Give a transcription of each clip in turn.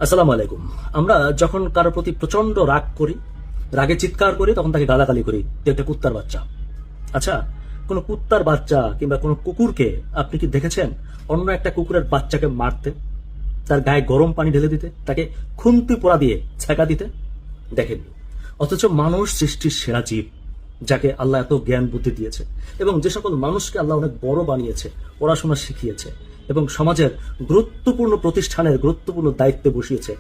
আসসালামু আলাইকুম। আমরা যখন কারোর প্রতি প্রচন্ড রাগ করি, রাগে চিৎকার করি, তখন তাকে গালাগালি করি যে একটা কুত্তার বাচ্চা। আচ্ছা, কোন কুত্তার বাচ্চা কিংবা কোন কুকুরকে আপনি কি দেখেছেন অন্য একটা কুকুরের বাচ্চাকে মারতে, তার গায়ে গরম পানি ঢেলে দিতে, তাকে খুন্তি পোড়া দিয়ে ছ্যাঁকা দিতে? দেখেননি। অথচ মানুষ সৃষ্টির সেরা জীব, যাকে আল্লাহ এত জ্ঞান বুদ্ধি দিয়েছে এবং যে সকল মানুষকে আল্লাহ অনেক বড় বানিয়েছে, পড়াশোনা শিখিয়েছে এবং সমাজের গুরুত্বপূর্ণ প্রতিষ্ঠানের গুরুত্বপূর্ণ দায়িত্বে বসিয়েছে,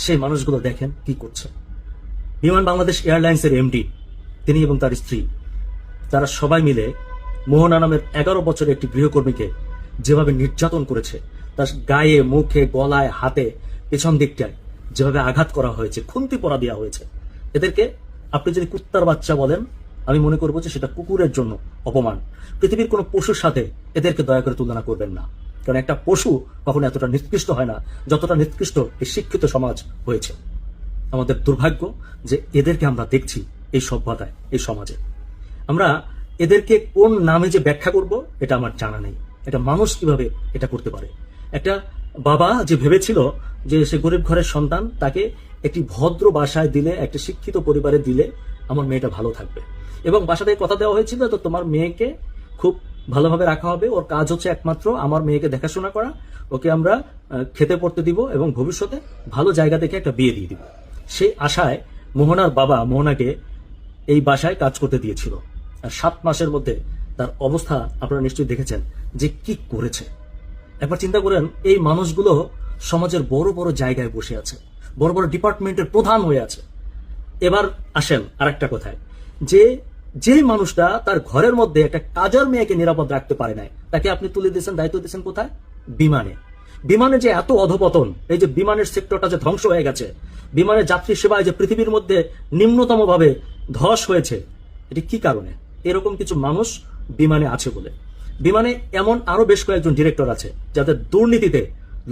সেই মানুষগুলো দেখেন কি করছে। বিমান বাংলাদেশ এয়ারলাইন্সের এমডি, তিনি এবং তার স্ত্রী, তারা সবাই মিলে মোহনা নামের 11 বছরের একটি গৃহকর্মীকে যেভাবে নির্যাতন করেছে, তার গায়ে, মুখে, গলায়, হাতে, পেছন দিকটায় যেভাবে আঘাত করা হয়েছে, খুন্তি পরা দেওয়া হয়েছে, এদেরকে আপনি যদি কুত্তার বাচ্চা বলেন, আমি মনে করবো যে সেটা কুকুরের জন্য অপমান। পৃথিবীর কোনো পশুর সাথে এদেরকে দয়া করে তুলনা করবেন না, কারণ একটা পশু কখনো এতটা নিকৃষ্ট হয় না যতটা নিকৃষ্ট এই শিক্ষিত সমাজ হয়েছে। আমাদের দুর্ভাগ্য যে এদেরকে আমরা দেখছি এই সভ্যতায়, এই সমাজে। আমরা এদেরকে কোন নামে যে ব্যাখ্যা করব এটা আমার জানা নেই। এটা মানুষ কিভাবে এটা করতে পারে? একটা বাবা যে ভেবেছিল যে সে গরিব ঘরের সন্তান, তাকে একটি ভদ্র বাসায় দিলে, একটা শিক্ষিত পরিবারে দিলে আমার মেয়েটা ভালো থাকবে, এবং বাসা থেকে কথা দেওয়া হয়েছিল তো তোমার মেয়েকে খুব ভালোভাবে রাখা হবে, ওর কাজ হচ্ছে একমাত্র আমার মেয়েকে দেখাশোনা করা, ওকে আমরা খেতে পড়তে দিব এবং ভবিষ্যতে ভালো জায়গা থেকে একটা বিয়ে দিয়ে দিব। সেই আশায় মোহনার বাবা মোহনাকে এই বাসায় কাজ করতে দিয়েছিল, আর 7 মাসের মধ্যে তার অবস্থা আপনারা নিশ্চয়ই দেখেছেন যে কি করেছে। একবার চিন্তা করেন, এই মানুষগুলো সমাজের বড় বড় জায়গায় বসে আছে, বড় বড় ডিপার্টমেন্টের প্রধান হয়ে আছে। এবার আসেন আরেকটা কথায়, যে মানুষটা তার ঘরের মধ্যে একটা কাজের মেয়েকে নিরাপদ রাখতে পারে নাই, তাকে আপনি তুলে দিয়েছেন, দায়িত্ব দিয়েছেন কোথায়? বিমানে। বিমানে যে এত অধপতন, এই যে বিমানের সেক্টরটা যে ধ্বংস হয়ে গেছে, বিমানের যাত্রী সেবায় যে পৃথিবীর মধ্যে নিম্নতম ভাবে ধস হয়েছে, এটি কি কারণে? এরকম কিছু মানুষ বিমানে আছে বলে। বিমানে এমন আরো বেশ কয়েকজন ডিরেক্টর আছে যাদের দুর্নীতিতে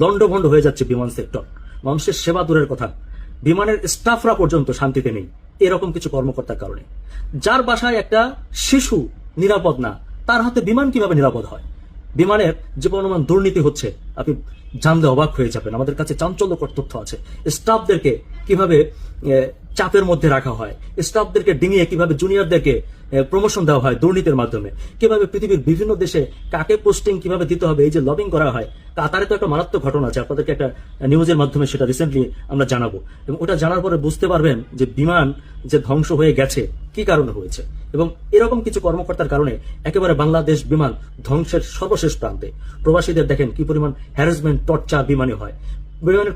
লন্ডভন্ড হয়ে যাচ্ছে বিমান সেক্টর। মানুষের সেবা দূরের কথা, বিমানের স্টাফরা পর্যন্ত শান্তিতে নেই এরকম কিছু কর্মকর্তার কারণে। যার বাসায় একটা শিশু নিরাপদ না, তার হাতে বিমান কিভাবে নিরাপদ হয়? বিমানের যে পরিমাণ দুর্নীতি হচ্ছে আপনি জানলে অবাক হয়ে যাবেন। আমাদের কাছে চাঞ্চল্যকর তথ্য আছে। স্টাফদেরকে কিভাবে চাপের মধ্যে রাখা হয়, স্টাফদেরকে ডিঙিয়ে কিভাবে জুনিয়রদেরকে প্রমোশন দেওয়া হয় দুর্নীতির মাধ্যমে, কিভাবে পৃথিবীর বিভিন্ন দেশে কাকে পোস্টিং কিভাবে দিতে হবে, এই যে লবিং করা হয়। কাতারে তো একটা মারাত্মক ঘটনা আছে, আপনাদেরকে একটা নিউজের মাধ্যমে সেটা রিসেন্টলি আমরা জানাবো, এবং ওটা জানার পরে বুঝতে পারবেন যে বিমান যে ধ্বংস হয়ে গেছে কি কারণে হয়েছে। এবং এরকম কিছু কর্মকর্তার কারণে একেবারে বাংলাদেশ বিমান ধ্বংসের সর্বশেষ প্রান্তে। প্রবাসীদের দেখেন কি পরিমাণ হ্যারাসমেন্ট, টর্চার বিমানে হয়। বিমানের